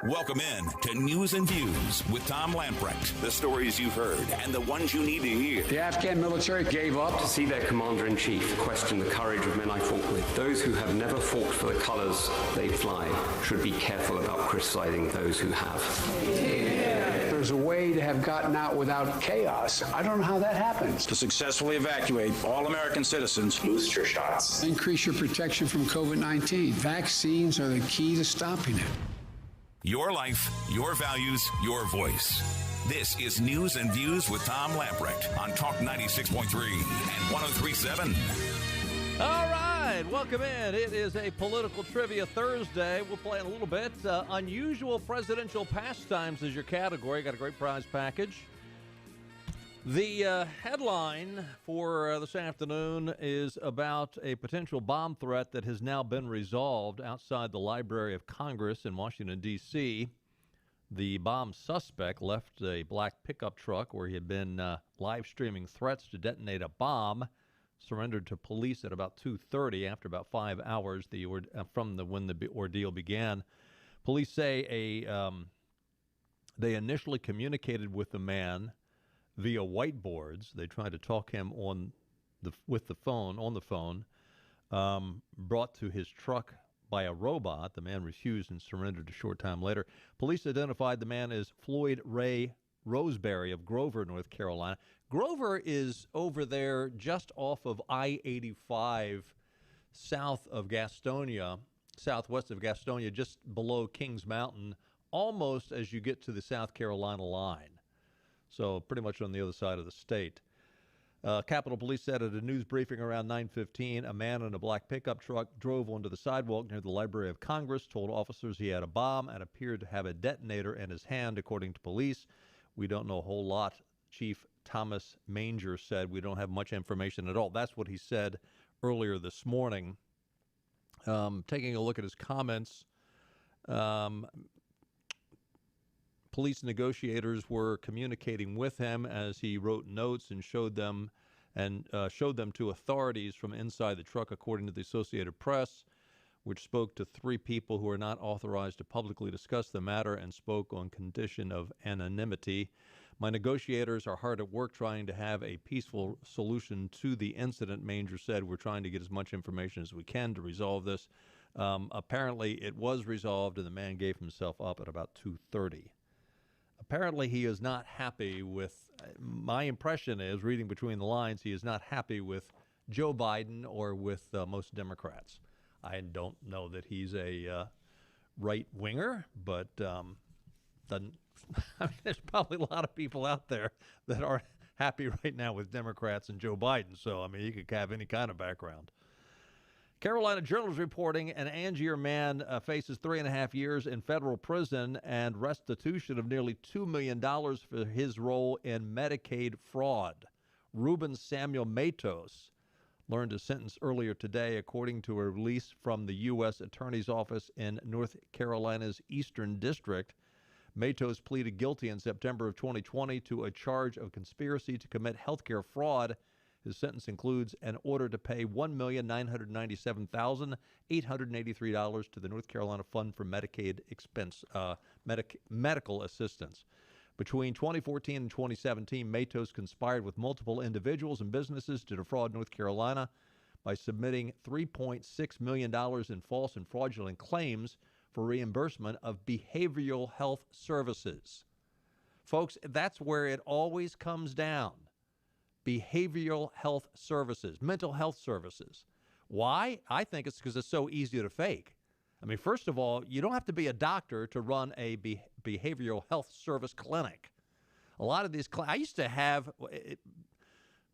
Welcome in to News and Views with Tom Lamprecht. The stories you've heard and the ones you need to hear. The Afghan military gave up. To see their commander-in-chief question the courage of men I fought with. Those who have never fought for the colours they fly should be careful about criticising those who have. There's a way to have gotten out without chaos. I don't know how that happens. To successfully evacuate all American citizens. Booster shots. Increase your protection from COVID-19. Vaccines are the key to stopping it. Your life, your values, your voice. This is News and Views with Tom Lamprecht on Talk 96.3 and 103.7. All right, welcome in. It is a political trivia Thursday. We'll play in a little bit. Unusual presidential pastimes is your category. Got a great prize package. The headline for this afternoon is about a potential bomb threat that has now been resolved outside the Library of Congress in Washington, D.C. The bomb suspect left a black pickup truck where he had been live streaming threats to detonate a bomb, surrendered to police at about 2:30 after about 5 hours when the ordeal began. Police say they initially communicated with the man via whiteboards. They tried to talk him on the phone, brought to his truck by a robot. The man refused and surrendered a short time later. Police identified the man as Floyd Ray Roseberry of Grover, North Carolina. Grover is over there just off of I-85 southwest of Gastonia, just below Kings Mountain, almost as you get to the South Carolina line. So pretty much on the other side of the state. Capitol Police said at a news briefing around 9:15, a man in a black pickup truck drove onto the sidewalk near the Library of Congress, told officers he had a bomb, and appeared to have a detonator in his hand, according to police. We don't know a whole lot, Chief Thomas Manger said. We don't have much information at all. That's what he said earlier this morning. Taking a look at his comments, police negotiators were communicating with him as he wrote notes and showed them to authorities from inside the truck, according to the Associated Press, which spoke to 3 people who are not authorized to publicly discuss the matter and spoke on condition of anonymity. My negotiators are hard at work trying to have a peaceful solution to the incident, Manger said. We're trying to get as much information as we can to resolve this. Apparently, it was resolved, and the man gave himself up at about 2:30. Apparently, he is not happy with, my impression is, reading between the lines, he is not happy with Joe Biden or with most Democrats. I don't know that he's a right-winger, but there's probably a lot of people out there that aren't happy right now with Democrats and Joe Biden. So, you could have any kind of background. Carolina Journal is reporting an Angier man faces 3.5 years in federal prison and restitution of nearly $2 million for his role in Medicaid fraud. Ruben Samuel Matos learned a sentence earlier today, according to a release from the U.S. Attorney's Office in North Carolina's Eastern District. Matos pleaded guilty in September of 2020 to a charge of conspiracy to commit healthcare fraud. His sentence includes an order to pay $1,997,883 to the North Carolina Fund for Medicaid medical assistance. Between 2014 and 2017, Matos conspired with multiple individuals and businesses to defraud North Carolina by submitting $3.6 million in false and fraudulent claims for reimbursement of behavioral health services. Folks, that's where it always comes down. Behavioral health services, mental health services. Why? I think it's because it's so easy to fake. First of all, you don't have to be a doctor to run a behavioral health service clinic. A lot of these, I used to have,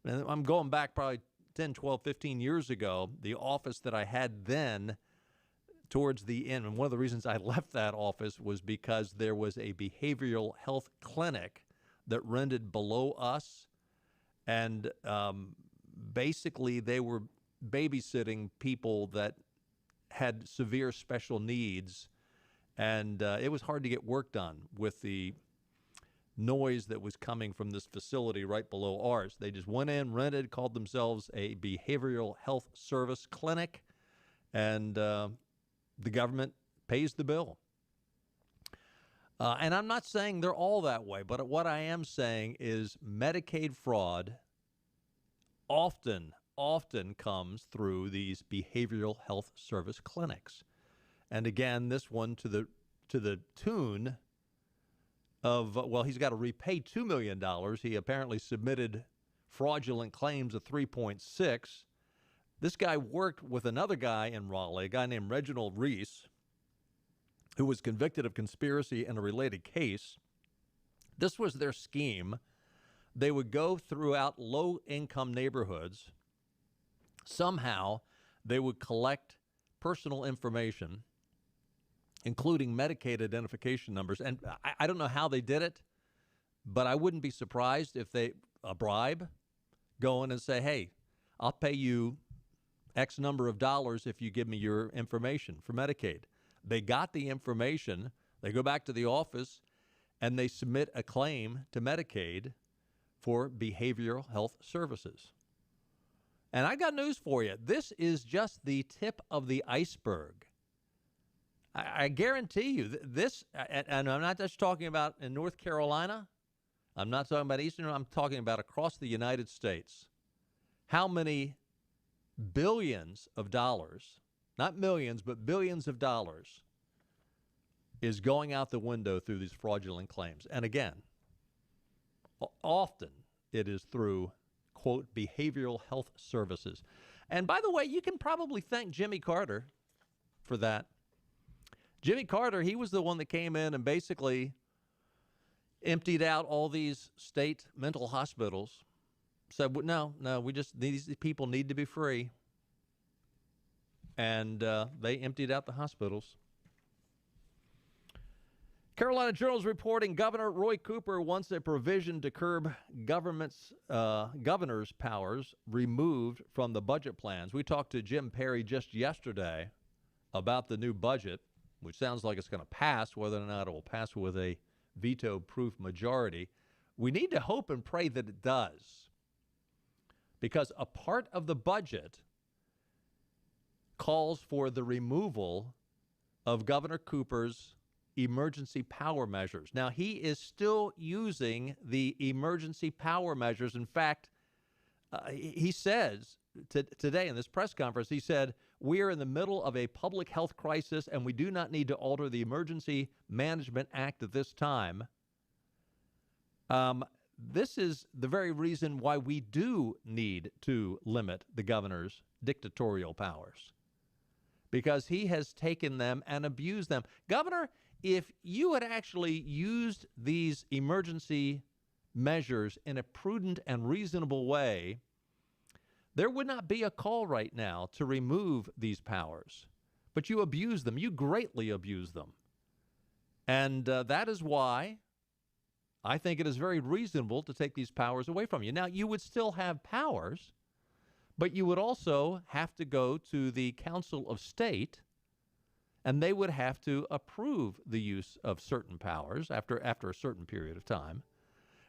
I'm going back probably 10, 12, 15 years ago, the office that I had then towards the end, and one of the reasons I left that office was because there was a behavioral health clinic that rented below us. And basically, they were babysitting people that had severe special needs, and it was hard to get work done with the noise that was coming from this facility right below ours. They just went in, rented, called themselves a behavioral health service clinic, and the government pays the bill. And I'm not saying they're all that way, but what I am saying is Medicaid fraud often comes through these behavioral health service clinics. And again, this one to the tune of, well, he's got to repay $2 million. He apparently submitted fraudulent claims of 3.6. This guy worked with another guy in Raleigh, a guy named Reginald Reese, who was convicted of conspiracy in a related case. This was their scheme. They would go throughout low-income neighborhoods. Somehow, they would collect personal information, including Medicaid identification numbers. And I don't know how they did it, but I wouldn't be surprised if a bribe, go in and say, hey, I'll pay you X number of dollars if you give me your information for Medicaid. They got the information, they go back to the office, and they submit a claim to Medicaid for behavioral health services. And I got news for you. This is just the tip of the iceberg. I guarantee you this, and I'm not just talking about in North Carolina. I'm not talking about Eastern. I'm talking about across the United States. How many billions of dollars, not millions, but billions of dollars, is going out the window through these fraudulent claims? And again, often it is through, quote, behavioral health services. And by the way, you can probably thank Jimmy Carter for that. Jimmy Carter, he was the one that came in and basically emptied out all these state mental hospitals. Said, no, these people need to be free. And they emptied out the hospitals. Carolina Journal's reporting Governor Roy Cooper wants a provision to curb governor's powers removed from the budget plans. We talked to Jim Perry just yesterday about the new budget, which sounds like it's going to pass. Whether or not it will pass with a veto-proof majority, we need to hope and pray that it does, because a part of the budget calls for the removal of Governor Cooper's emergency power measures. Now, he is still using the emergency power measures. In fact, he says today in this press conference, he said, we are in the middle of a public health crisis and we do not need to alter the Emergency Management Act at this time. This is the very reason why we do need to limit the governor's dictatorial powers, because he has taken them and abused them. Governor, if you had actually used these emergency measures in a prudent and reasonable way, there would not be a call right now to remove these powers. But you abuse them. You greatly abuse them. And that is why I think it is very reasonable to take these powers away from you. Now, you would still have powers, but you would also have to go to the Council of State, and they would have to approve the use of certain powers after a certain period of time.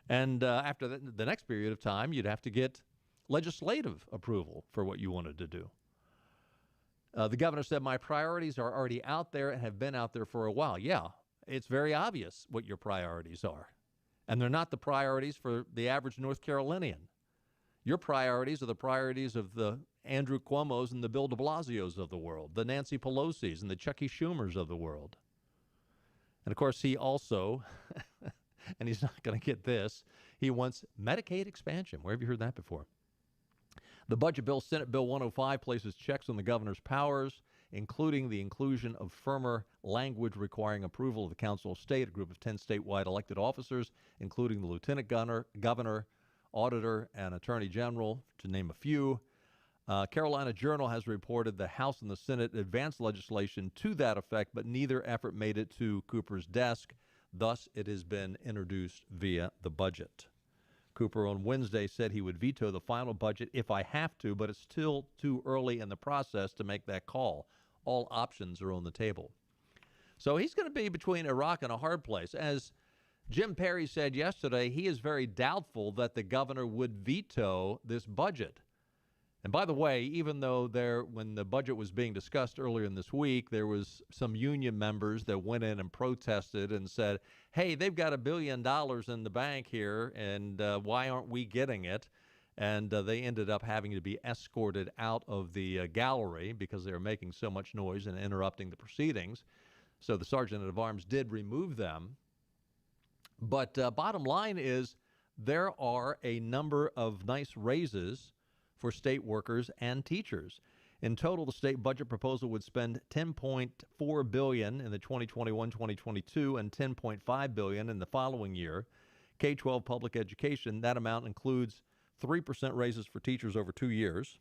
And after the next period of time, you'd have to get legislative approval for what you wanted to do. The governor said, my priorities are already out there and have been out there for a while. Yeah, it's very obvious what your priorities are. And they're not the priorities for the average North Carolinian. Your priorities are the priorities of the Andrew Cuomo's and the Bill de Blasio's of the world, the Nancy Pelosi's and the Chucky Schumer's of the world. And, of course, he also, and he's not going to get this, he wants Medicaid expansion. Where have you heard that before? The budget bill, Senate Bill 105, places checks on the governor's powers, including the inclusion of firmer language requiring approval of the Council of State, a group of 10 statewide elected officers, including the lieutenant governor, auditor, and attorney general, to name a few. Carolina Journal has reported the House and the Senate advanced legislation to that effect, but neither effort made it to Cooper's desk. Thus, it has been introduced via the budget. Cooper on Wednesday said he would veto the final budget if I have to, but it's still too early in the process to make that call. All options are on the table. So he's going to be between a rock and a hard place. As Jim Perry said yesterday, he is very doubtful that the governor would veto this budget. And by the way, even though when the budget was being discussed earlier in this week, there was some union members that went in and protested and said, hey, they've got $1 billion in the bank here, and why aren't we getting it? And they ended up having to be escorted out of the gallery because they were making so much noise and interrupting the proceedings. So the sergeant-at-arms did remove them. But bottom line is there are a number of nice raises for state workers and teachers. In total, the state budget proposal would spend $10.4 billion in the 2021-2022 and $10.5 billion in the following year. K-12 public education, that amount includes 3% raises for teachers over 2 years,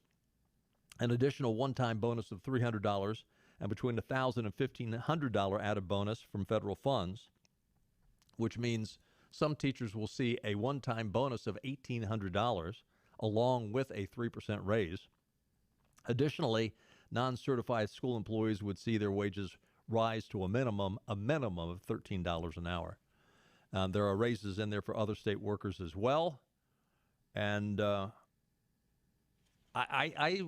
an additional one-time bonus of $300, and between $1,000 and $1,500 added bonus from federal funds, which means some teachers will see a one-time bonus of $1,800 along with a 3% raise. Additionally, non-certified school employees would see their wages rise to a minimum of $13 an hour. There are raises in there for other state workers as well. And I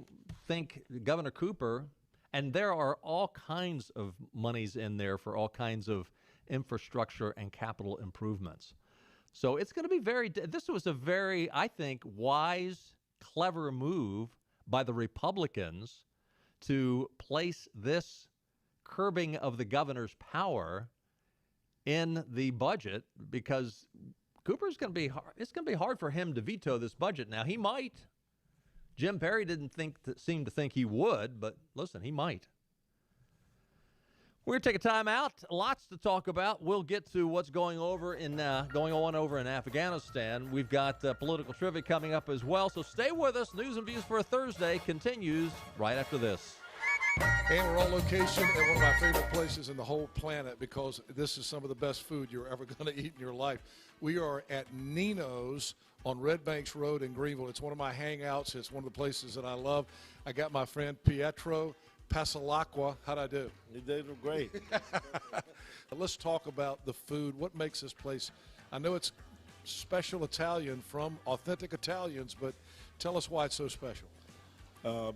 think Governor Cooper, and there are all kinds of monies in there for all kinds of infrastructure and capital improvements. So it's going to be this was a very, I think, wise, clever move by the Republicans to place this curbing of the governor's power in the budget, because Cooper's going to be hard. It's going to be hard for him to veto this budget. Now, he might. Jim Perry didn't seem to think he would, but listen, he might. We're going to take a time out. Lots to talk about. We'll get to what's going on over in Afghanistan. We've got political trivia coming up as well. So stay with us. News and Views for a Thursday continues right after this. And we're on location at one of my favorite places in the whole planet, because this is some of the best food you're ever going to eat in your life. We are at Nino's on Red Banks Road in Greenville. It's one of my hangouts. It's one of the places that I love. I got my friend Pietro Passalacqua. How'd I do? You did great. Let's talk about the food. What makes this place? I know it's special Italian from authentic Italians, but tell us why it's so special.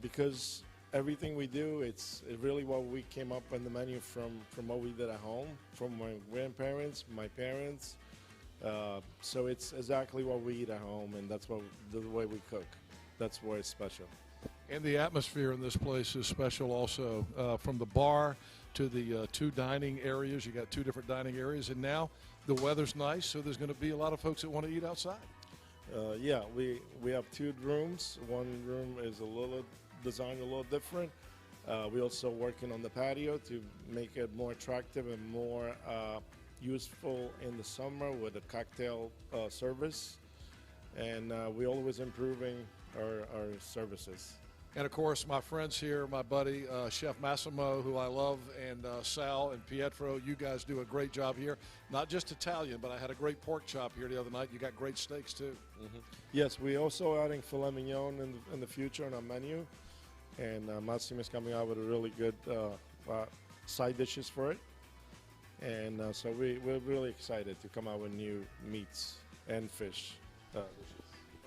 Because everything we do, it's really what we came up on the menu from what we did at home, from my grandparents, my parents. So it's exactly what we eat at home, and that's the way we cook. That's why it's special. And the atmosphere in this place is special also. From the bar to the two dining areas. You got two different dining areas, and now the weather's nice, so there's going to be a lot of folks that want to eat outside. Yeah, we have two rooms. One room is designed a little different. We're also working on the patio to make it more attractive and more useful in the summer with a cocktail service. And we're always improving our services. And, of course, my friends here, my buddy, Chef Massimo, who I love, and Sal and Pietro, you guys do a great job here. Not just Italian, but I had a great pork chop here the other night. You got great steaks, too. Mm-hmm. Yes, we're also adding filet mignon in the future on our menu. And Massimo is coming out with a really good side dishes for it. And so we're really excited to come out with new meats and fish dishes.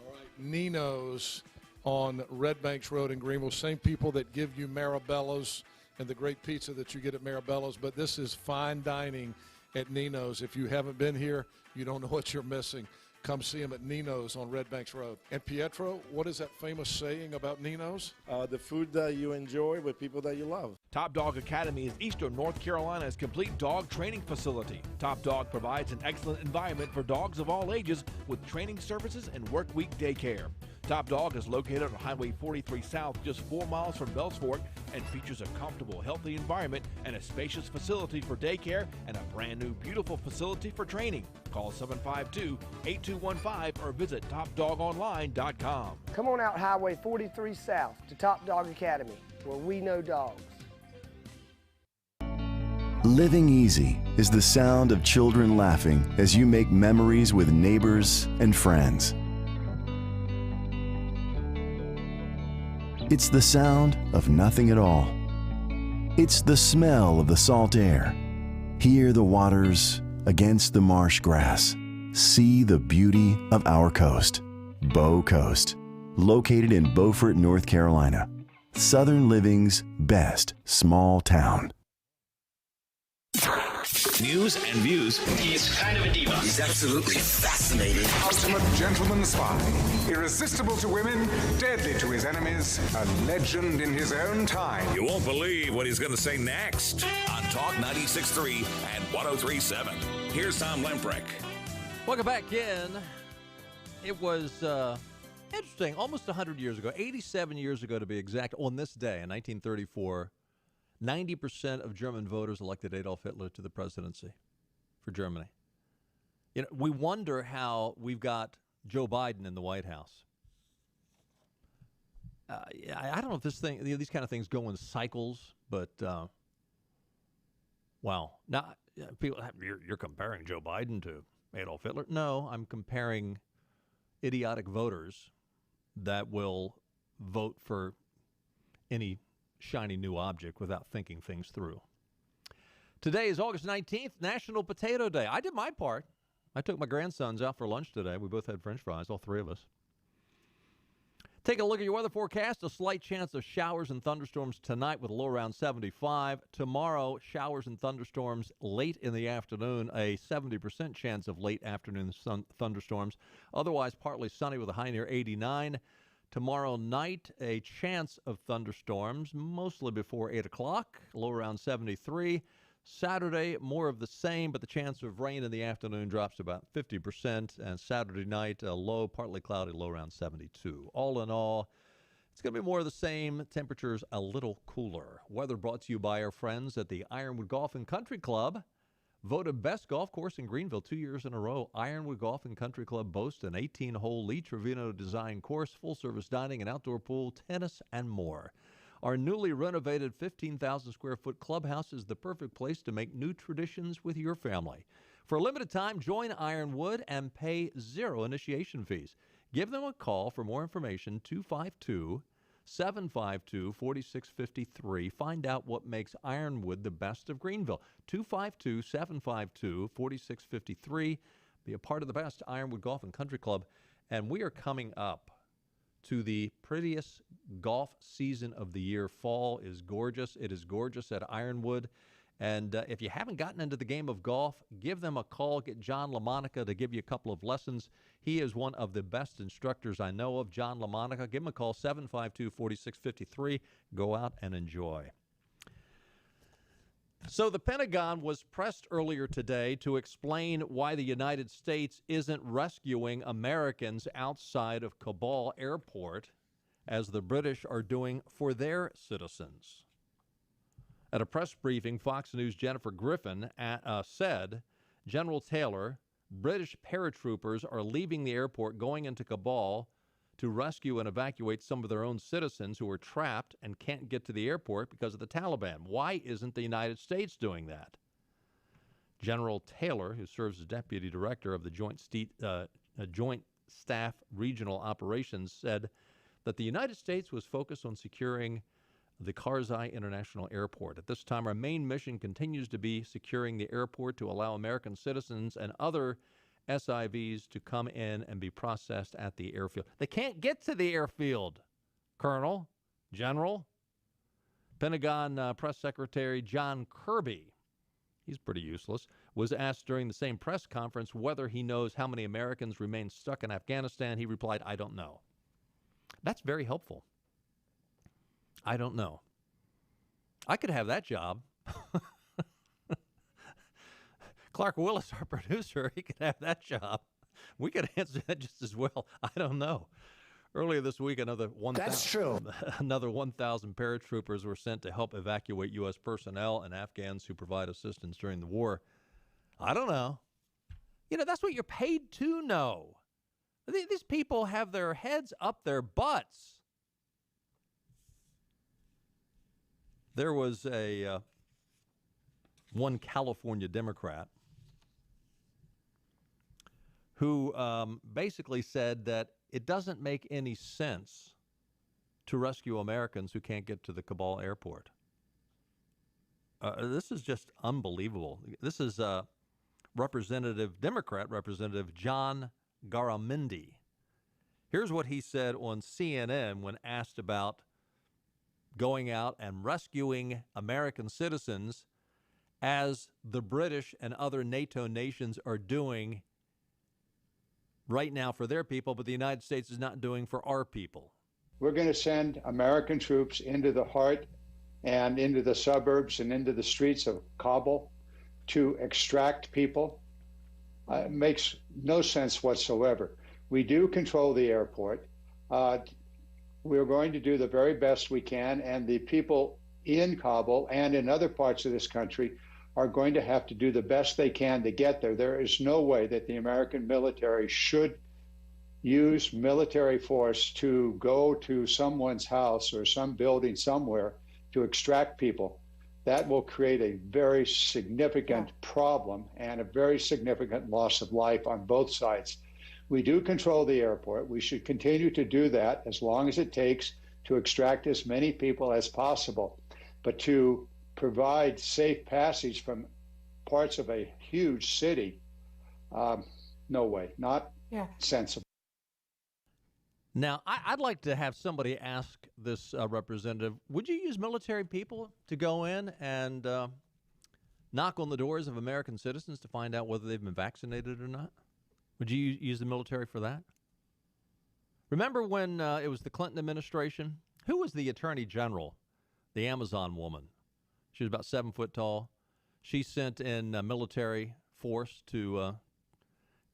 All right, Nino's on Red Banks Road in Greenville. Same people that give you Marabello's and the great pizza that you get at Marabello's, but this is fine dining at Nino's. If you haven't been here, you don't know what you're missing. Come see them at Nino's on Red Banks Road. And Pietro, what is that famous saying about Nino's? The food that you enjoy with people that you love. Top Dog Academy is Eastern North Carolina's complete dog training facility. Top Dog provides an excellent environment for dogs of all ages with training services and work week daycare. Top Dog is located on Highway 43 South, just 4 miles from Bells Fork, and features a comfortable, healthy environment and a spacious facility for daycare and a brand new, beautiful facility for training. Call 752-8215 or visit TopDogOnline.com. Come on out Highway 43 South to Top Dog Academy, where we know dogs. Living easy is the sound of children laughing as you make memories with neighbors and friends. It's the sound of nothing at all. It's the smell of the salt air. Hear the waters against the marsh grass. See the beauty of our coast. Bow Coast. located in Beaufort, North Carolina. Southern Living's best small town. News and views. He's kind of a diva. He's absolutely fascinating. Ultimate gentleman spy. Irresistible to women, deadly to his enemies, a legend in his own time. You won't believe what he's going to say next on Talk 96.3 and 103.7. Here's Tom Lempreck. Welcome back in. It was interesting. Almost 100 years ago, 87 years ago to be exact, on this day in 1934, 90% of German voters elected Adolf Hitler to the presidency for Germany. You know, we wonder how we've got Joe Biden in the White House. I don't know if these kind of things go in cycles, but wow. Now, people, you're comparing Joe Biden to Adolf Hitler? No, I'm comparing idiotic voters that will vote for any shiny new object without thinking things through. Today is August 19th, National Potato Day. I did my part. I took my grandsons out for lunch today. We both had French fries, all three of us. Take a look at your weather forecast. A slight chance of showers and thunderstorms tonight with a low around 75. Tomorrow, showers and thunderstorms late in the afternoon. A 70% chance of late afternoon thunderstorms. Otherwise, partly sunny with a high near 89. Tomorrow night, a chance of thunderstorms, mostly before 8 o'clock, low around 73. Saturday, more of the same, but the chance of rain in the afternoon drops to about 50%. And Saturday night, a low, partly cloudy, low around 72. All in all, it's going to be more of the same. Temperatures a little cooler. Weather brought to you by our friends at the Ironwood Golf and Country Club. Voted best golf course in Greenville 2 years in a row. Ironwood Golf and Country Club boasts an 18-hole Lee Trevino design course, full-service dining and outdoor pool, tennis, and more. Our newly renovated 15,000-square-foot clubhouse is the perfect place to make new traditions with your family. For a limited time, join Ironwood and pay zero initiation fees. Give them a call for more information, 252-752-4653. Find out what makes Ironwood the best of Greenville. 252-752-4653. Be a part of the best Ironwood Golf and Country Club. And we are coming up to the prettiest golf season of the year. Fall is gorgeous. It is gorgeous at Ironwood. And if you haven't gotten into the game of golf, give them a call. Get John LaMonica to give you a couple of lessons. He is one of the best instructors I know of, John LaMonica. Give him a call, 752-4653. Go out and enjoy. So the Pentagon was pressed earlier today to explain why the United States isn't rescuing Americans outside of Kabul airport as the British are doing for their citizens. At a press briefing, Fox News' Jennifer Griffin said, General Taylor, British paratroopers are leaving the airport going into Kabul to rescue and evacuate some of their own citizens who are trapped and can't get to the airport because of the Taliban. Why isn't the United States doing that? General Taylor, who serves as Deputy Director of the Joint Staff Regional Operations, said that the United States was focused on securing the Karzai International Airport. At this time, our main mission continues to be securing the airport to allow American citizens and other SIVs to come in and be processed at the airfield. They can't get to the airfield, Colonel, General. Pentagon Press Secretary John Kirby, he's pretty useless, was asked during the same press conference whether he knows how many Americans remain stuck in Afghanistan. He replied, I don't know. That's very helpful. I don't know. I could have that job. Clark Willis, our producer, he could have that job. We could answer that just as well. I don't know. Earlier this week, another 1,000 paratroopers were sent to help evacuate U.S. personnel and Afghans who provide assistance during the war. I don't know. You know, that's what you're paid to know. These people have their heads up their butts. There was one California Democrat who basically said that it doesn't make any sense to rescue Americans who can't get to the Kabul airport. This is just unbelievable. This is Democrat Representative John Garamendi. Here's what he said on CNN when asked about going out and rescuing American citizens as the British and other NATO nations are doing right now for their people, but the United States is not doing for our people. We're going to send American troops into the heart and into the suburbs and into the streets of Kabul to extract people. It makes no sense whatsoever. We do control the airport. We're going to do the very best we can, and the people in Kabul and in other parts of this country are going to have to do the best they can to get there. There is no way that the American military should use military force to go to someone's house or some building somewhere to extract people. That will create a very significant problem and a very significant loss of life on both sides. We do control the airport. We should continue to do that as long as it takes to extract as many people as possible. But to provide safe passage from parts of a huge city, no way, not sensible. Now, I'd like to have somebody ask this representative, would you use military people to go in and knock on the doors of American citizens to find out whether they've been vaccinated or not? Would you use the military for that? Remember when it was the Clinton administration? Who was the attorney general? The Amazon woman. She was about 7 foot tall. She sent in a military force to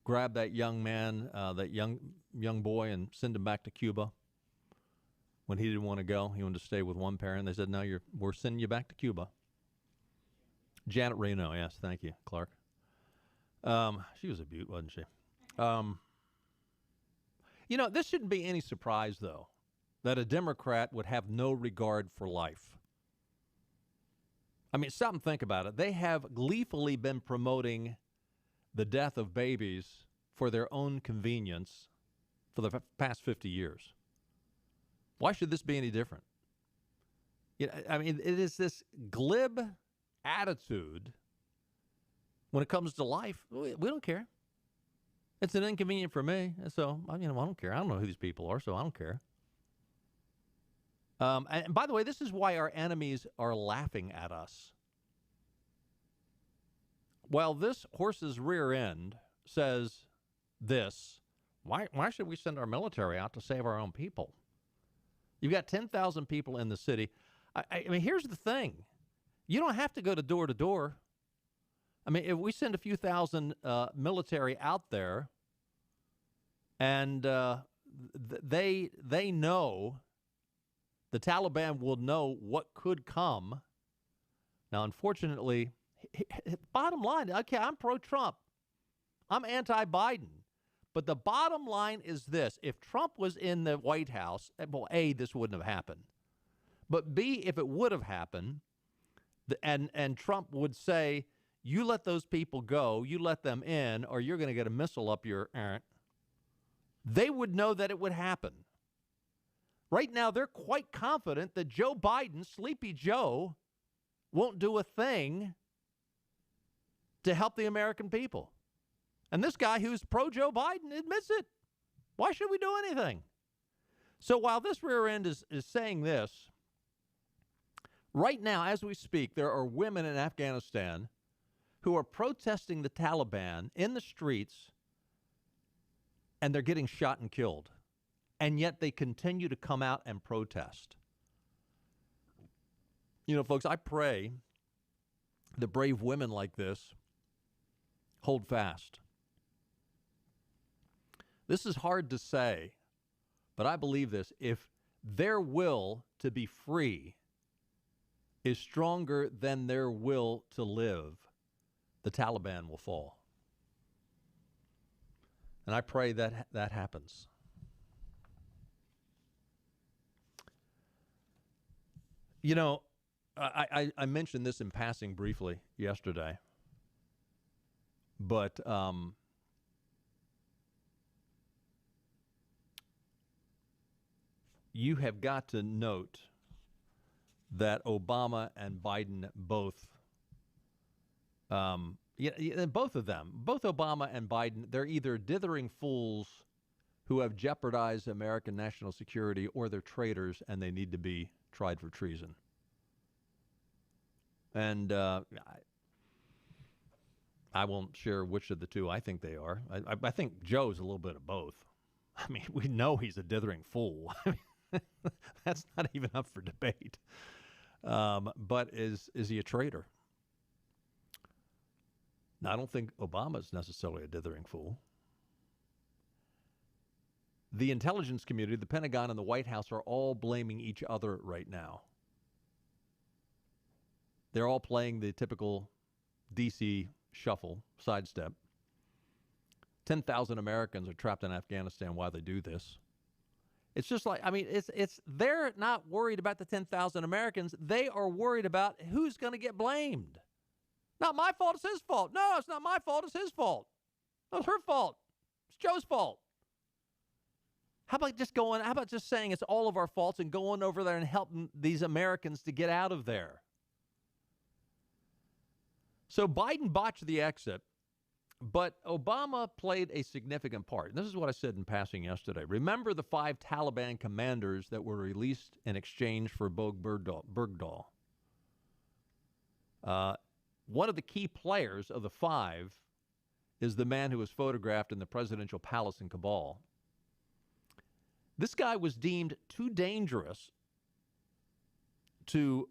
grab that young man, that young boy, and send him back to Cuba. When he didn't want to go, he wanted to stay with one parent. They said, "No, we're sending you back to Cuba." Janet Reno, yes, thank you, Clark. She was a beaut, wasn't she? You know, this shouldn't be any surprise, though, that a Democrat would have no regard for life. I mean, stop and think about it. They have gleefully been promoting the death of babies for their own convenience for the past 50 years. Why should this be any different? You know, I mean, it is this glib attitude when it comes to life. We don't care. It's an inconvenience for me, so I don't care. I don't know who these people are, so I don't care. And by the way, this is why our enemies are laughing at us. While this horse's rear end says this, why should we send our military out to save our own people? You've got 10,000 people in the city. I mean, here's the thing. You don't have to go to door. I mean, if we send a few thousand military out there and they know, the Taliban will know what could come. Now, unfortunately, bottom line, okay, I'm pro-Trump. I'm anti-Biden. But the bottom line is this. If Trump was in the White House, well, A, this wouldn't have happened. But B, if it would have happened, and Trump would say, you let those people go, you let them in, or you're going to get a missile up your they would know that it would happen. Right now, they're quite confident that Joe Biden, Sleepy Joe, won't do a thing to help the American people. And this guy who's pro-Joe Biden admits it. Why should we do anything? So while this rear end is saying this, right now, as we speak, there are women in Afghanistan who are protesting the Taliban in the streets, and they're getting shot and killed. And yet they continue to come out and protest. You know, folks, I pray that brave women like this hold fast. This is hard to say, but I believe this. If their will to be free is stronger than their will to live, the Taliban will fall. And I pray that that happens. You know, I mentioned this in passing briefly yesterday, but you have got to note that Obama and Biden both, both of them, both Obama and Biden, they're either dithering fools who have jeopardized American national security, or they're traitors and they need to be tried for treason. And I won't share which of the two I think they are. I think Joe's a little bit of both. I mean, we know he's a dithering fool. That's not even up for debate. But is he a traitor? Now, I don't think Obama's necessarily a dithering fool. The intelligence community, the Pentagon, and the White House are all blaming each other right now. They're all playing the typical D.C. shuffle, sidestep. 10,000 Americans are trapped in Afghanistan while they do this. It's just like, I mean, it's they're not worried about the 10,000 Americans. They are worried about who's going to get blamed. Not my fault, it's his fault. No, it's not my fault, it's his fault. No, it's her fault. It's Joe's fault. How about just saying it's all of our faults and going over there and helping these Americans to get out of there? So Biden botched the exit, but Obama played a significant part. And this is what I said in passing yesterday. Remember the 5 Taliban commanders that were released in exchange for Bogue Bergdahl? One of the key players of the 5 is the man who was photographed in the presidential palace in Kabul. This guy was deemed too dangerous to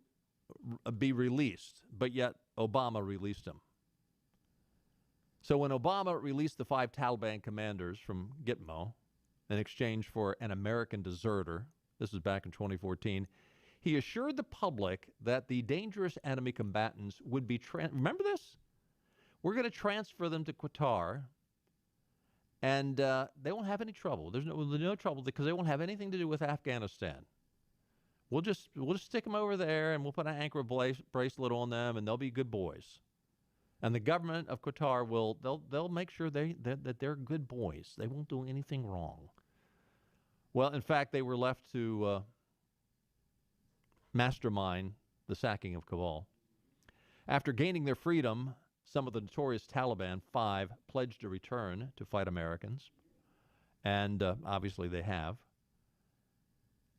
be released, but yet Obama released him. So when Obama released the 5 Taliban commanders from Gitmo in exchange for an American deserter, this is back in 2014, he assured the public that the dangerous enemy combatants would be, remember this? We're going to transfer them to Qatar, and they won't have any trouble. There's no trouble because they won't have anything to do with Afghanistan. We'll just stick them over there, and we'll put an ankle bracelet on them, and they'll be good boys. And the government of Qatar they'll make sure that they're good boys. They won't do anything wrong. Well, in fact, they were left to mastermind the sacking of Kabul. After gaining their freedom, some of the notorious Taliban, 5, pledged to return to fight Americans. And obviously they have.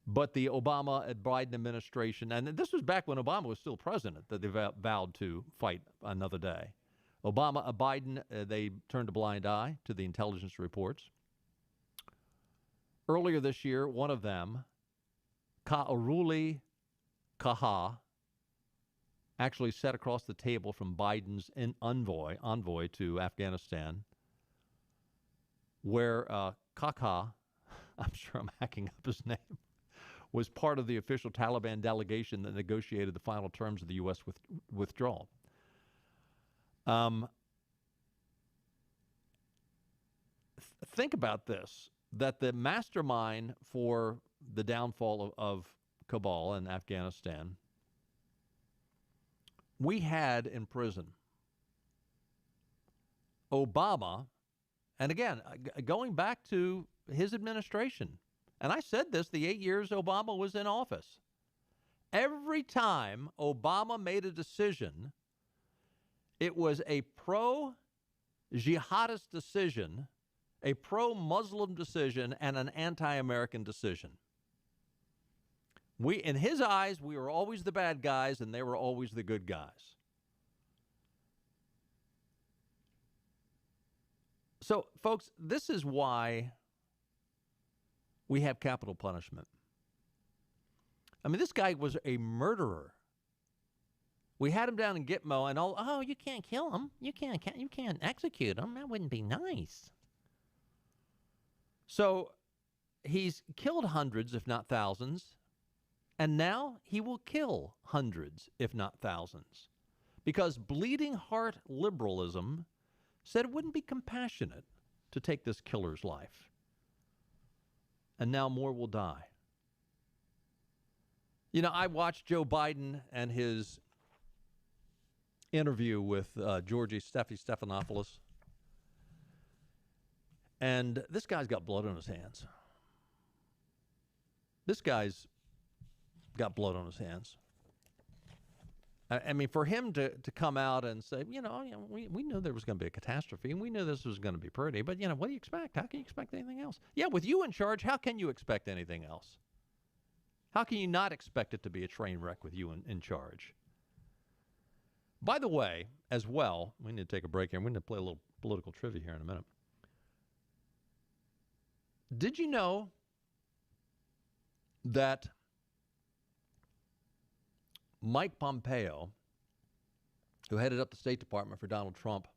But the Obama and Biden administration, and this was back when Obama was still president, that they vowed to fight another day. Obama and Biden, they turned a blind eye to the intelligence reports. Earlier this year, one of them, Ka'aruli Kaha, actually sat across the table from Biden's envoy to Afghanistan, where Kaka, I'm sure I'm hacking up his name, was part of the official Taliban delegation that negotiated the final terms of the U.S. withdrawal. Think about this, that the mastermind for the downfall of Kabul and Afghanistan, we had in prison Obama, and again, going back to his administration, and I said this the 8 years Obama was in office. Every time Obama made a decision, it was a pro-jihadist decision, a pro-Muslim decision, and an anti-American decision. In his eyes, we were always the bad guys, and they were always the good guys. So, folks, this is why we have capital punishment. I mean, this guy was a murderer. We had him down in Gitmo, and you can't kill him. You can't execute him. That wouldn't be nice. So he's killed hundreds, if not thousands, and now he will kill hundreds, if not thousands, because bleeding heart liberalism said it wouldn't be compassionate to take this killer's life. And now more will die. You know, I watched Joe Biden and his interview with Georgie Stephanopoulos. And this guy's got blood on his hands. This guy's got blood on his hands. I mean, for him to come out and say, we knew there was going to be a catastrophe, and we knew this was going to be pretty, but, what do you expect? How can you expect anything else? Yeah, with you in charge, how can you expect anything else? How can you not expect it to be a train wreck with you in charge? By the way, as well, we need to take a break here. We're going to play a little political trivia here in a minute. Did you know that Mike Pompeo, who headed up the State Department for Donald Trump,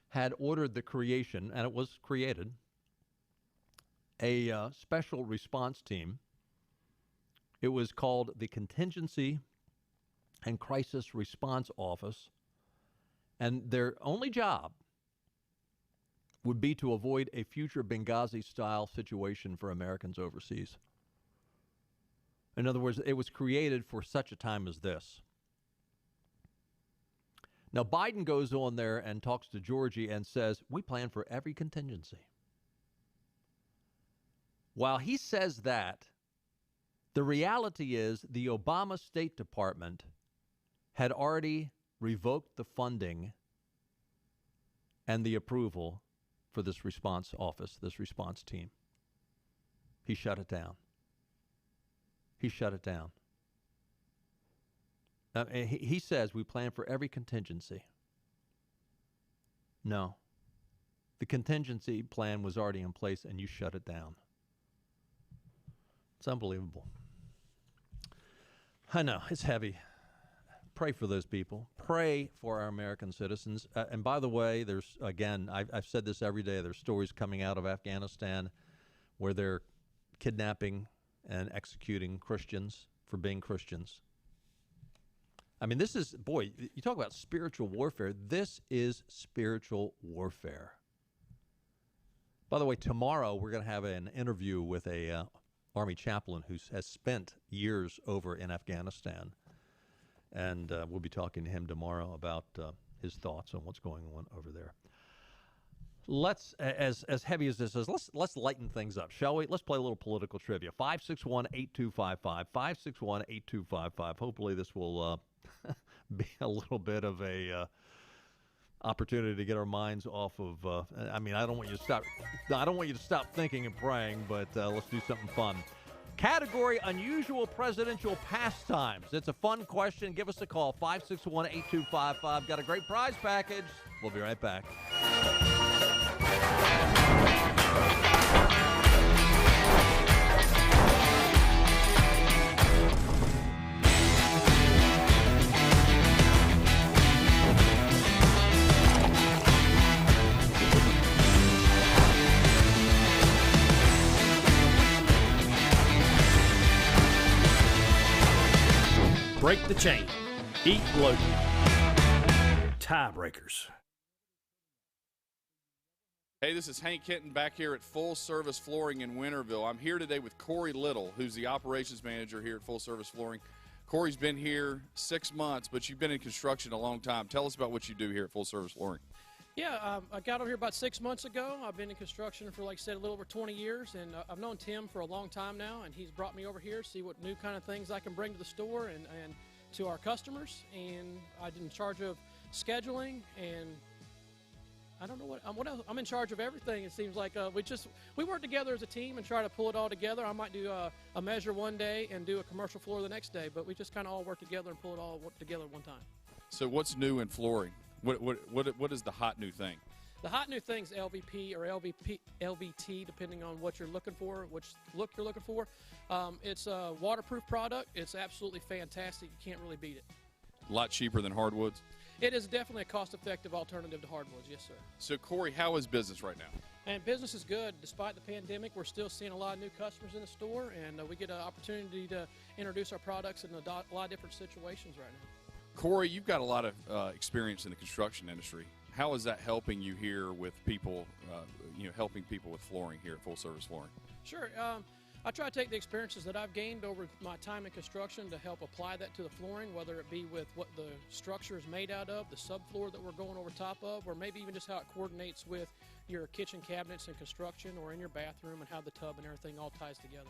had ordered the creation, and it was created, a special response team. It was called the Contingency and Crisis Response Office, and their only job would be to avoid a future Benghazi-style situation for Americans overseas. In other words, it was created for such a time as this. Now, Biden goes on there and talks to Georgie and says, we plan for every contingency. While he says that, the reality is the Obama State Department had already revoked the funding and the approval for this response office, this response team. He shut it down. He shut it down. He says we plan for every contingency. No. The contingency plan was already in place and you shut it down. It's unbelievable. I know, it's heavy. Pray for those people. Pray for our American citizens. And by the way, there's, again, I've said this every day, there's stories coming out of Afghanistan where they're kidnapping and executing Christians for being Christians. I mean, this is, boy, you talk about spiritual warfare. This is spiritual warfare. By the way, tomorrow we're going to have an interview with a Army chaplain who has spent years over in Afghanistan. And we'll be talking to him tomorrow about his thoughts on what's going on over there. Let's, as heavy as this is, let's lighten things up, shall we? Let's play a little political trivia. 561-8255, 561-8255. Hopefully this will be a little bit of a opportunity to get our minds off of. I mean, I don't want you to stop thinking and praying, but let's do something fun. Category unusual presidential pastimes. It's a fun question. Give us a call, 561-8255. Got a great prize package. We'll be right back. Break the chain. Eat local. Tiebreakers. Hey, this is Hank Hinton back here at Full Service Flooring in Winterville. I'm here today with Corey Little, who's the operations manager here at Full Service Flooring. Corey's been here 6 months, but you've been in construction a long time. Tell us about what you do here at Full Service Flooring. Yeah, I got over here about 6 months ago. I've been in construction for, like I said, a little over 20 years, and I've known Tim for a long time now, and he's brought me over here to see what new kind of things I can bring to the store and to our customers. And I'm in charge of scheduling, and I don't know what else. I'm in charge of everything. It seems like we work together as a team and try to pull it all together. I might do a measure one day and do a commercial floor the next day, but we just kind of all work together and pull it all together at one time. So what's new in flooring? What is the hot new thing? The hot new thing is LVP or LVT, depending on what you're looking for, which look you're looking for. It's a waterproof product. It's absolutely fantastic. You can't really beat it. A lot cheaper than hardwoods? It is definitely a cost-effective alternative to hardwoods, yes, sir. So, Corey, how is business right now? And business is good. Despite the pandemic, we're still seeing a lot of new customers in the store, and we get an opportunity to introduce our products in a lot of different situations right now. Corey, you've got a lot of experience in the construction industry. How is that helping you here with people, helping people with flooring here at Full Service Flooring? Sure. I try to take the experiences that I've gained over my time in construction to help apply that to the flooring, whether it be with what the structure is made out of, the subfloor that we're going over top of, or maybe even just how it coordinates with your kitchen cabinets in construction or in your bathroom and how the tub and everything all ties together.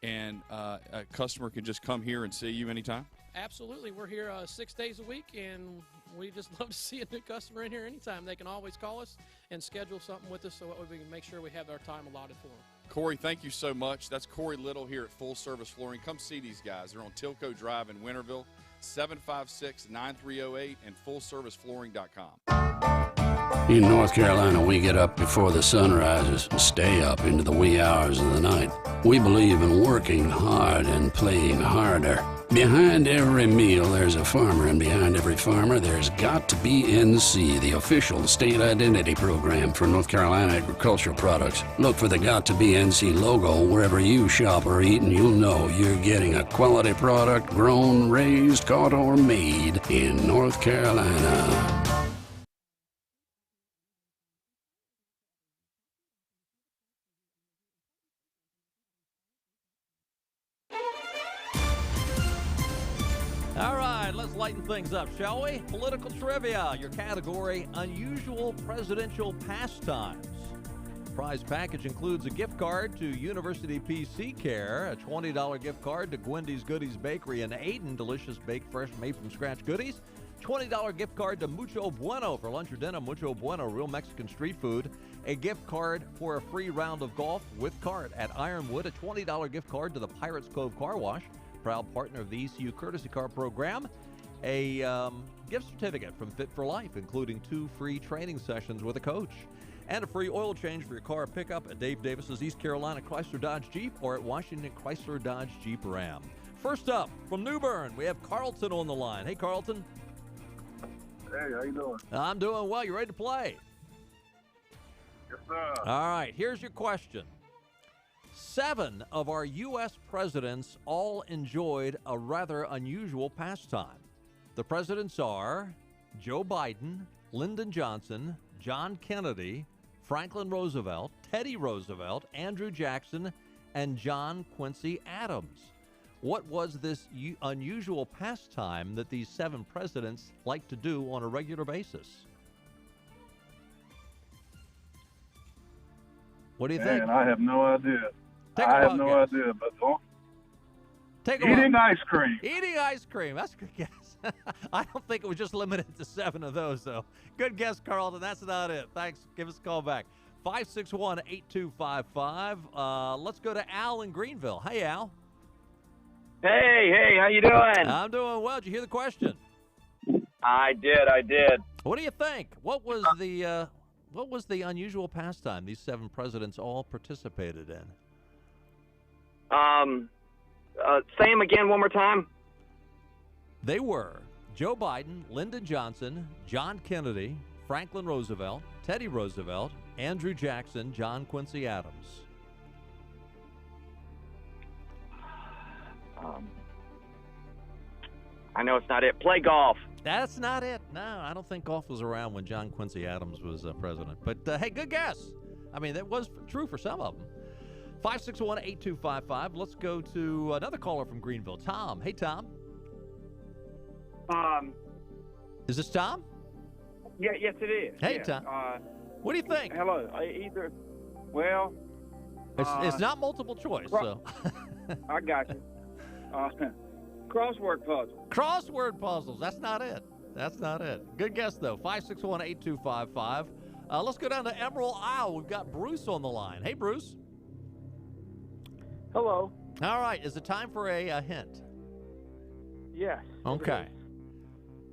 and a customer can just come here and see you anytime? Absolutely. We're here 6 days a week, and we just love to see a new customer in here anytime. They can always call us and schedule something with us so that we can make sure we have our time allotted for them. Corey, thank you so much. That's Corey Little here at Full Service Flooring. Come see these guys. They're on Tilco Drive in Winterville, 756-9308 and fullserviceflooring.com. In North Carolina, we get up before the sun rises and stay up into the wee hours of the night. We believe in working hard and playing harder. Behind every meal, there's a farmer, and behind every farmer, there's got to be NC, the official state identity program for North Carolina agricultural products. Look for the Got to Be NC logo wherever you shop or eat, and you'll know you're getting a quality product grown, raised, caught, or made in North Carolina. All right, let's lighten things up, shall we? Political trivia, your category, unusual presidential pastimes. Prize package includes a gift card to University PC Care, a $20 gift card to Gwendy's Goodies Bakery in Ayden, delicious baked fresh made from scratch goodies. $20 gift card to Mucho Bueno for lunch or dinner. Mucho Bueno, real Mexican street food. A gift card for a free round of golf with cart at Ironwood. A $20 gift card to the Pirates Cove Car Wash, proud partner of the ECU Courtesy Car Program. A gift certificate from Fit for Life, including 2 free training sessions with a coach. And a free oil change for your car pickup at Dave Davis's East Carolina Chrysler Dodge Jeep or at Washington Chrysler Dodge Jeep Ram. First up, from New Bern, we have Carlton on the line. Hey, Carlton. Hey, how you doing? I'm doing well. You ready to play? Yes, sir. All right, here's your question. 7 of our U.S. presidents all enjoyed a rather unusual pastime. The presidents are Joe Biden, Lyndon Johnson, John Kennedy, Franklin Roosevelt, Teddy Roosevelt, Andrew Jackson, and John Quincy Adams. What was this unusual pastime that these 7 presidents like to do on a regular basis? What do you think? Man, I have no idea. I have no idea, but eating ice cream. Eating ice cream. That's a good guess. I don't think it was just limited to 7 of those, though. Good guess, Carlton. That's not it. Thanks. Give us a call back. 561-8255. Let's go to Al in Greenville. Hey, Al. Hey, how you doing? I'm doing well. Did you hear the question? I did. What do you think? What was the unusual pastime these 7 presidents all participated in? Say them again one more time. They were Joe Biden, Lyndon Johnson, John Kennedy, Franklin Roosevelt, Teddy Roosevelt, Andrew Jackson, John Quincy Adams. I know it's not it. Play golf. That's not it. No, I don't think golf was around when John Quincy Adams was president. But, hey, good guess. I mean, that was true for some of them. 561-8255. Let's go to another caller from Greenville. Tom. Hey, Tom. Is this Tom? Yeah, yes, it is. Hey, yeah. Tom. What do you think? Hello. Well, it's not multiple choice, so. I got you. Crossword puzzle. Crossword puzzles. That's not it. Good guess, though. 561-8255. Let's go down to Emerald Isle. We've got Bruce on the line. Hey, Bruce. Hello. All right. Is it time for a hint? Yes. Okay.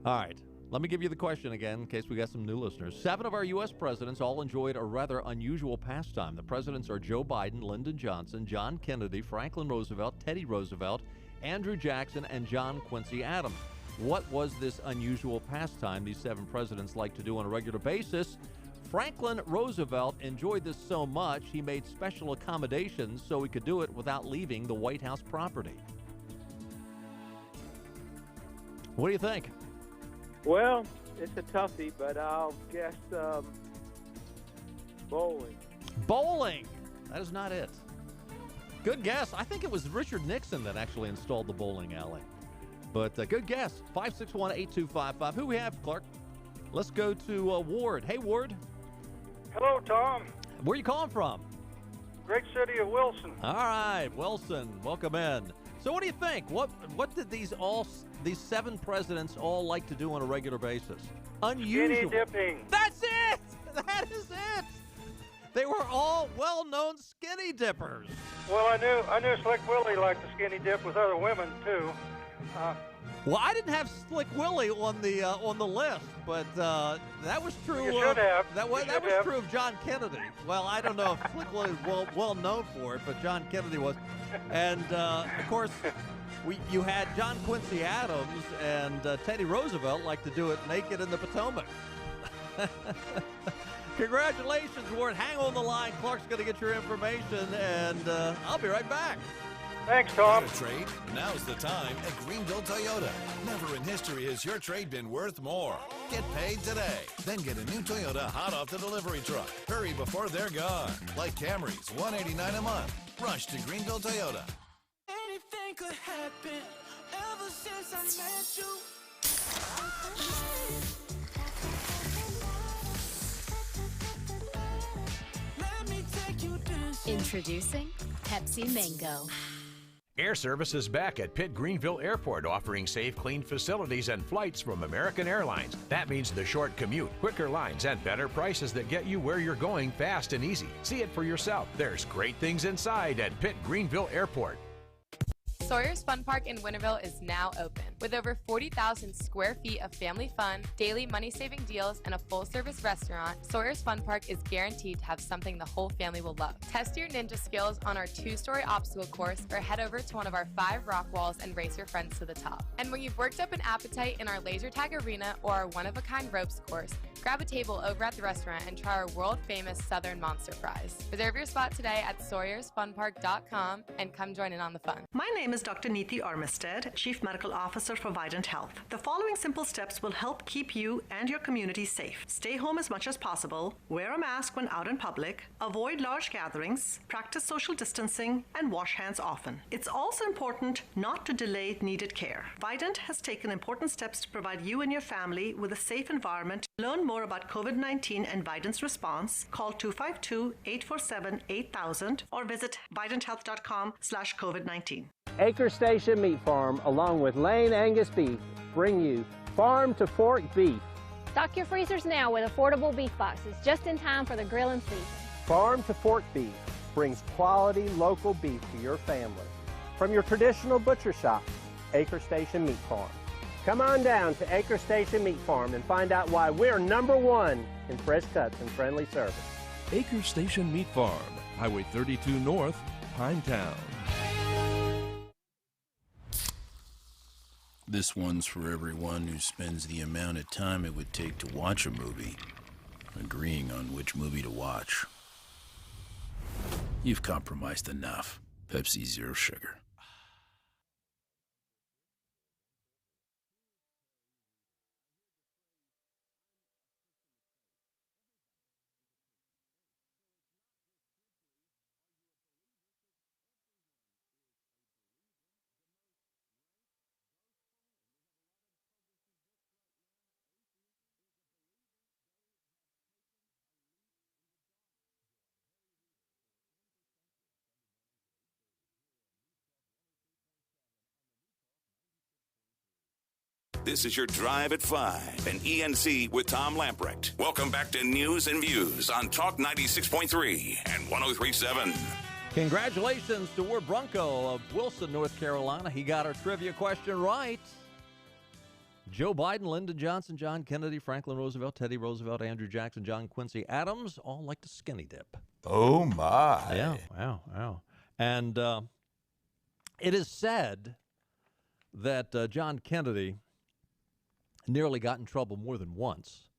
All right. Let me give you the question again in case we got some new listeners. 7 of our U.S. presidents all enjoyed a rather unusual pastime. The presidents are Joe Biden, Lyndon Johnson, John Kennedy, Franklin Roosevelt, Teddy Roosevelt, Andrew Jackson, and John Quincy Adams. What was this unusual pastime these 7 presidents like to do on a regular basis? Franklin Roosevelt enjoyed this so much, he made special accommodations so he could do it without leaving the White House property. What do you think? Well, it's a toughie, but I'll guess bowling. Bowling! That is not it. Good guess. I think it was Richard Nixon that actually installed the bowling alley. But good guess. 561-8255. Who we have, Clark? Let's go to Ward. Hey, Ward. Hello, Tom. Where are you calling from? great city of Wilson. All right, Wilson, welcome in. So what do you think? What did these 7 presidents all like to do on a regular basis? Unusual. Skinny dipping. That's it! That is it! They were all well-known skinny dippers. Well, I knew Slick Willie liked to skinny dip with other women, too. Well, I didn't have Slick Willie on the list, but that was true. You should have. That was true of John Kennedy. Well, I don't know if Slick Willie was well known for it, but John Kennedy was. And of course, you had John Quincy Adams and Teddy Roosevelt like to do it naked in the Potomac. Congratulations, Ward. Hang on the line. Clark's going to get your information, and I'll be right back. Thanks, Tom. Got a trade? Now's the time at Greenville Toyota. Never in history has your trade been worth more. Get paid today. Then get a new Toyota hot off the delivery truck. Hurry before they're gone. Like Camrys, $189 a month. Rush to Greenville Toyota. Anything could happen ever since I met you. Let me take you dancing. Introducing Pepsi Mango. Air Service is back at Pitt Greenville Airport, offering safe, clean facilities and flights from American Airlines. That means the short commute, quicker lines, and better prices that get you where you're going fast and easy. See it for yourself. There's great things inside at Pitt Greenville Airport. Sawyer's Fun Park in Winterville is now open. With over 40,000 square feet of family fun, daily money-saving deals, and a full-service restaurant, Sawyer's Fun Park is guaranteed to have something the whole family will love. Test your ninja skills on our 2-story obstacle course or head over to one of our 5 rock walls and race your friends to the top. And when you've worked up an appetite in our laser tag arena or our one-of-a-kind ropes course, grab a table over at the restaurant and try our world-famous Southern Monster Fries. Reserve your spot today at SawyersFunPark.com and come join in on the fun. My name is Dr. Neeti Armistead, Chief Medical Officer for Vidant Health. The following simple steps will help keep you and your community safe. Stay home as much as possible, wear a mask when out in public, avoid large gatherings, practice social distancing, and wash hands often. It's also important not to delay needed care. Vidant has taken important steps to provide you and your family with a safe environment. Learn more about COVID-19 and Vidant's response. Call 252-847-8000 or visit vidanthealth.com/COVID-19. Acre Station Meat Farm, along with Lane Angus Beef, bring you Farm to Fork Beef. Stock your freezers now with affordable beef boxes, just in time for the grilling season. Farm to Fork Beef brings quality local beef to your family. From your traditional butcher shop, Acre Station Meat Farm. Come on down to Acre Station Meat Farm and find out why we're #1 in fresh cuts and friendly service. Acre Station Meat Farm, Highway 32 North, Pinetown. This one's for everyone who spends the amount of time it would take to watch a movie, agreeing on which movie to watch. You've compromised enough. Pepsi Zero Sugar. This is your Drive at 5 and ENC with Tom Lamprecht. Welcome back to News and Views on Talk 96.3 and 103.7. Congratulations to Ward Brunko of Wilson, North Carolina. He got our trivia question right. Joe Biden, Lyndon Johnson, John Kennedy, Franklin Roosevelt, Teddy Roosevelt, Andrew Jackson, John Quincy Adams all like to skinny dip. Oh, my. Yeah, wow. And it is said that John Kennedy nearly got in trouble more than once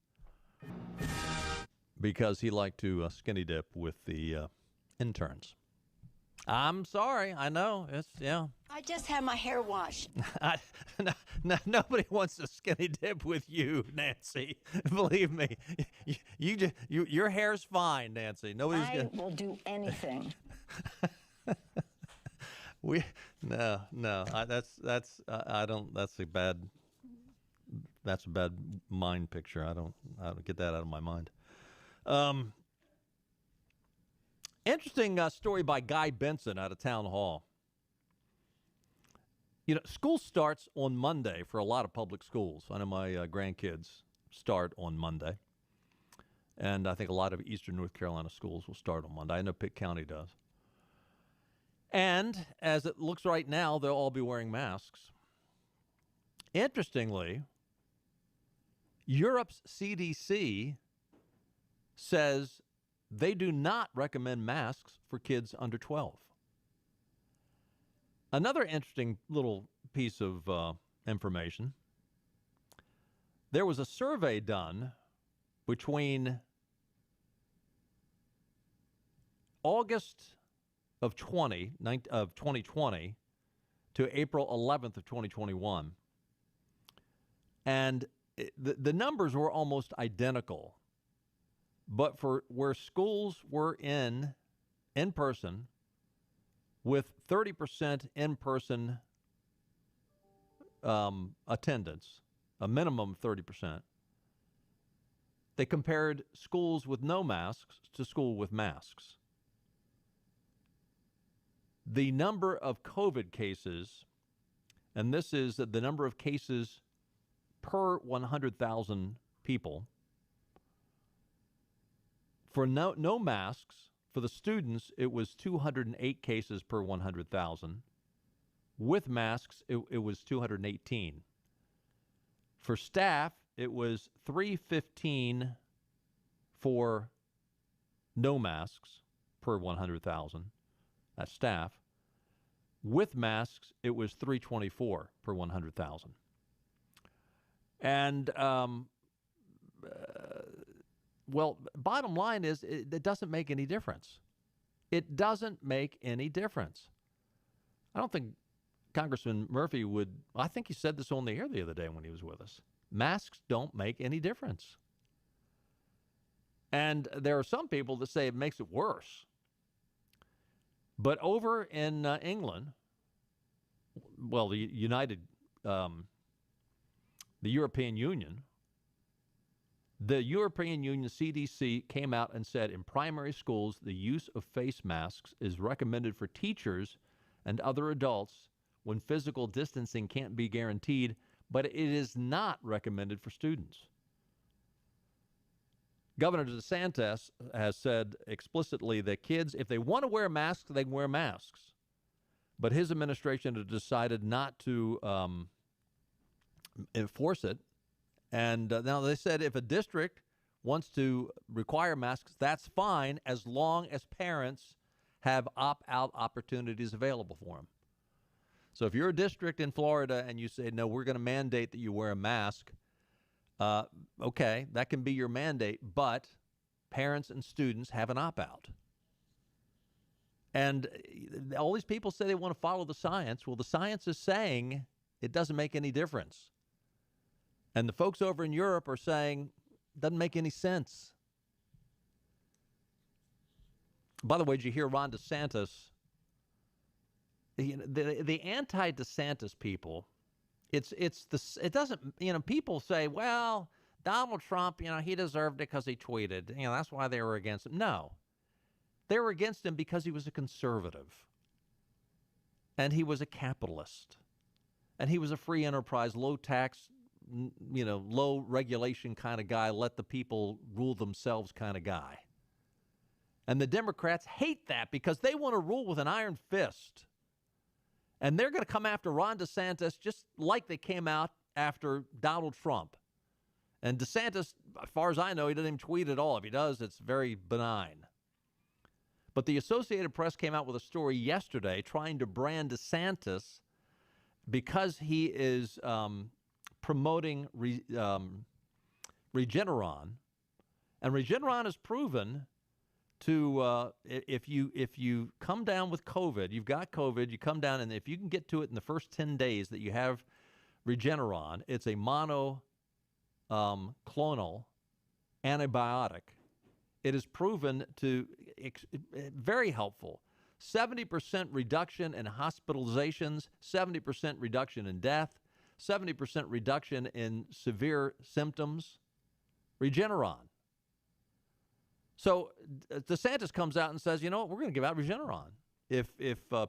because he liked to skinny dip with the interns. I'm sorry. I know. I just had my hair washed. Nobody wants to skinny dip with you, Nancy. Believe me. Your hair's fine, Nancy. Nobody's I will do anything. That's a bad mind picture. I don't get that out of my mind. Interesting story by Guy Benson out of Town Hall. You know, school starts on Monday for a lot of public schools. I know my grandkids start on Monday. And I think a lot of Eastern North Carolina schools will start on Monday. I know Pitt County does. And as it looks right now, they'll all be wearing masks. Interestingly, Europe's CDC says they do not recommend masks for kids under 12. Another interesting little piece of information. There was a survey done between August of 2020 to April 11th of 2021. And the numbers were almost identical. But for where schools were in person, with 30% in-person attendance, a minimum of 30%, they compared schools with no masks to school with masks. The number of COVID cases, and this is the number of cases per 100,000 people, for no masks, for the students, it was 208 cases per 100,000. With masks, it was 218. For staff, it was 315 for no masks per 100,000. That's staff. With masks, it was 324 per 100,000. And, well, bottom line is it doesn't make any difference. It doesn't make any difference. I don't think Congressman Murphy would, I think he said this on the air the other day when he was with us. Masks don't make any difference. And there are some people that say it makes it worse. But over in England, well, the European Union, the European Union CDC came out and said in primary schools, the use of face masks is recommended for teachers and other adults when physical distancing can't be guaranteed, but it is not recommended for students. Governor DeSantis has said explicitly that kids, if they want to wear masks, they can wear masks. But his administration has decided not to enforce it. And now they said if a district wants to require masks, that's fine as long as parents have opt-out opportunities available for them. So if you're a district in Florida and you say, no, we're going to mandate that you wear a mask, okay, that can be your mandate, but parents and students have an opt-out. And all these people say they want to follow the science. Well, the science is saying it doesn't make any difference. And the folks over in Europe are saying it doesn't make any sense. By the way, did you hear Ron DeSantis? The anti-DeSantis people, it doesn't, people say, well, Donald Trump, he deserved it because he tweeted. That's why they were against him. No. They were against him because he was a conservative. And he was a capitalist. And he was a free enterprise, low tax, low regulation kind of guy, let the people rule themselves kind of guy. And the Democrats hate that because they want to rule with an iron fist. And they're going to come after Ron DeSantis just like they came out after Donald Trump. And DeSantis, as far as I know, he doesn't even tweet at all. If he does, it's very benign. But the Associated Press came out with a story yesterday trying to brand DeSantis because he is promoting Regeneron. And Regeneron has proven to, if you come down with COVID, you've got COVID, you come down, and if you can get to it in the first 10 days that you have Regeneron, it's a monoclonal antibiotic. It is proven to very helpful. 70% reduction in hospitalizations, 70% reduction in death, 70% reduction in severe symptoms. Regeneron. So DeSantis comes out and says, you know what, we're going to give out Regeneron if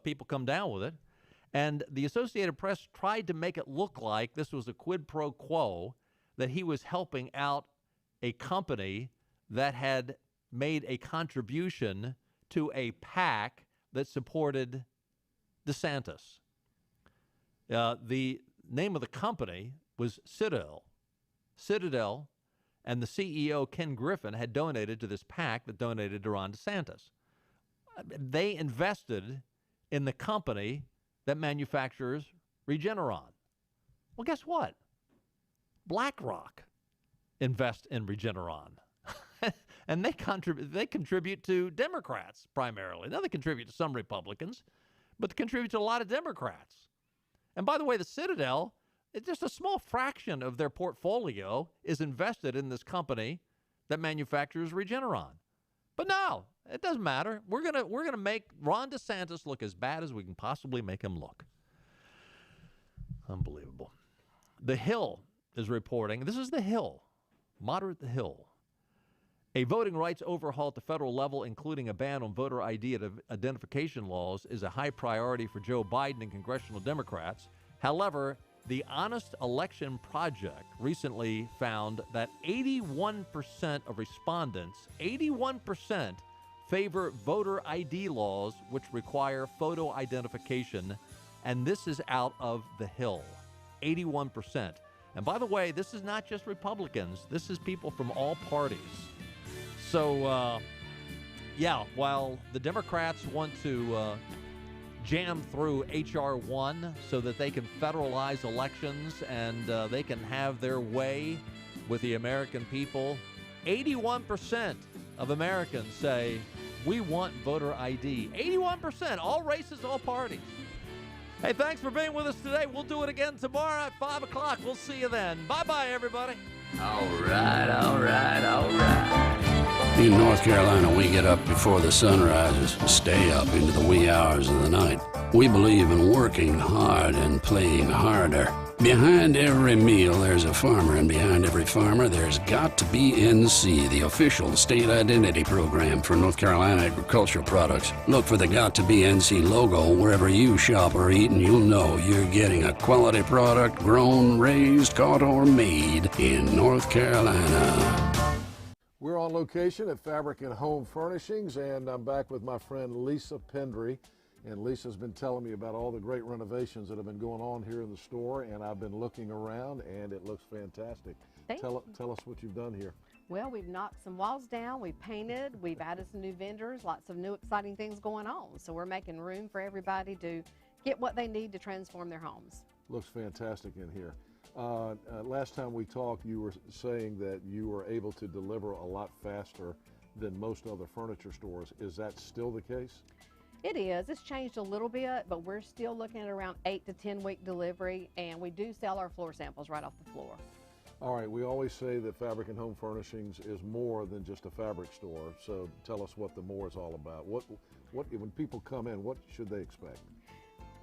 people come down with it. And the Associated Press tried to make it look like this was a quid pro quo, that he was helping out a company that had made a contribution to a PAC that supported DeSantis. The name of the company was Citadel. Citadel and the CEO, Ken Griffin, had donated to this PAC that donated to Ron DeSantis. They invested in the company that manufactures Regeneron. Well, guess what? BlackRock invest in Regeneron. And they contribute to Democrats primarily. Now they contribute to some Republicans, but they contribute to a lot of Democrats. And by the way, the Citadel, it's just a small fraction of their portfolio is invested in this company that manufactures Regeneron. But no, it doesn't matter. We're gonna make Ron DeSantis look as bad as we can possibly make him look. Unbelievable. The Hill is reporting, this is The Hill, moderate The Hill. A voting rights overhaul at the federal level, including a ban on voter ID identification laws, is a high priority for Joe Biden and congressional Democrats. However, the Honest Election Project recently found that 81% of respondents, 81%, favor voter ID laws which require photo identification, and this is out of The Hill, 81%. And by the way, this is not just Republicans. This is people from all parties. So, while the Democrats want to jam through H.R. 1 so that they can federalize elections and they can have their way with the American people, 81% of Americans say, we want voter ID. 81%, all races, all parties. Hey, thanks for being with us today. We'll do it again tomorrow at 5 o'clock. We'll see you then. Bye-bye, everybody. All right. In North Carolina, we get up before the sun rises, stay up into the wee hours of the night. We believe in working hard and playing harder. Behind every meal, there's a farmer, and behind every farmer, there's got to be NC, the official state identity program for North Carolina agricultural products. Look for the Got to Be NC logo wherever you shop or eat, and you'll know you're getting a quality product grown, raised, caught, or made in North Carolina. We're on location at Fabric and Home Furnishings, and I'm back with my friend Lisa Pendry. And Lisa's been telling me about all the great renovations that have been going on here in the store, and I've been looking around, and it looks fantastic. Tell us what you've done here. Well, we've knocked some walls down, we've painted, we've added some new vendors, lots of new exciting things going on. So we're making room for everybody to get what they need to transform their homes. Looks fantastic in here. Last time we talked, you were saying that you were able to deliver a lot faster than most other furniture stores. Is that still the case? It is. It's changed a little bit, but we're still looking at around 8 to 10 week delivery, and we do sell our floor samples right off the floor. All right, we always say that Fabric and Home Furnishings is more than just a fabric store, so tell us what the more is all about. What when people come in, what should they expect?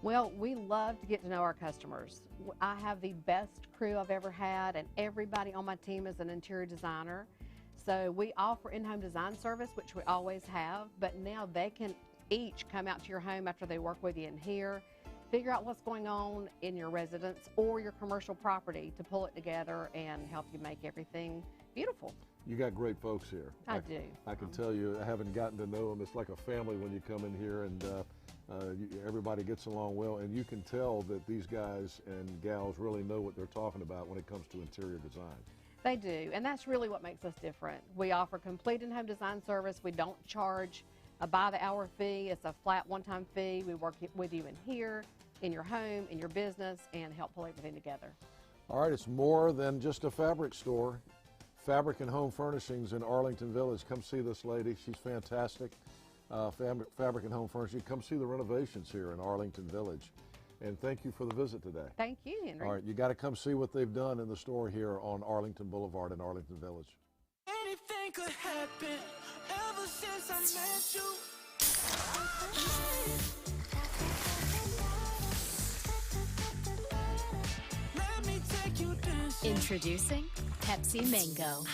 Well, we love to get to know our customers. I have the best crew I've ever had, and everybody on my team is an interior designer. So we offer in-home design service, which we always have, but now they can each come out to your home after they work with you in here, figure out what's going on in your residence or your commercial property to pull it together and help you make everything beautiful. You got great folks here. I do. I can tell you, I haven't gotten to know them. It's like a family when you come in here, and everybody gets along well, and you can tell that these guys and gals really know what they're talking about when it comes to interior design. They do, and that's really what makes us different. We offer complete in-home design service. We don't charge a by-the-hour fee. It's a flat one-time fee. We work with you in here, in your home, in your business, and help pull everything together. All right, it's more than just a fabric store. Fabric and Home Furnishings in Arlington Village. Come see this lady. She's fantastic. Fabric and Home Furnishings. Come see the renovations here in Arlington Village. And thank you for the visit today. Thank you, Henry. All right, you got to come see what they've done in the store here on Arlington Boulevard in Arlington Village. Anything could happen ever since I met you. Introducing Pepsi Mango.